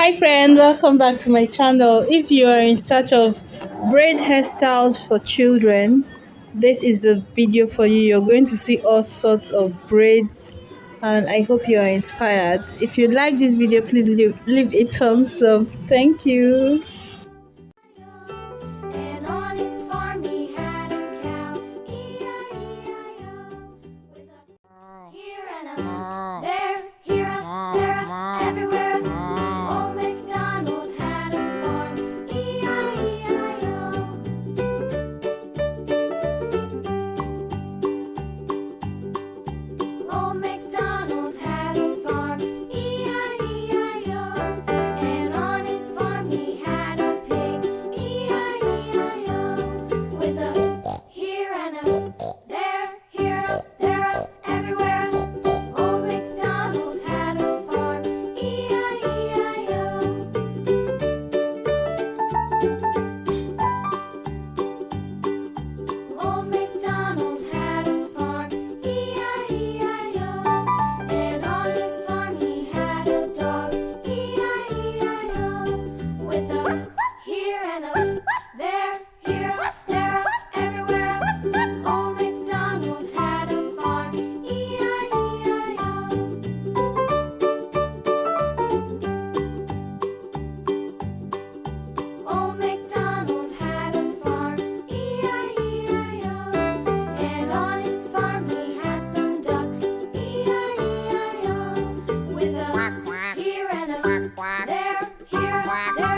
Hi friend, welcome back to my channel. If you are in search of braid hairstyles for children, this is the video for you. You're going to see all sorts of braids and I hope you are inspired. If you like this video, please leave a thumbs up. Thank you. And on his farm he had a cow, E-I-E-I-O, with a here and a there, here a there a everywhere. Old MacDonald had a farm, E-I-E-I-O. Old MacDonald had a farm, E-I-E-I-O, and on his farm he had a pig, E-I-E-I-O, with a here and a there, here a there a everywhere. Old MacDonald had a farm, E-I-E-I-O. Old MacDonald had a farm, E-I-E-I-O, and on his farm he had a dog, E-I-E-I-O, with a here and a there, here a there a everywhere. Old MacDonald had a farm, E-I-E-I-O. Old MacDonald had a farm, E-I-E-I-O, and on his farm he had some ducks, E-I-E-I-O, with a here and a there, here, there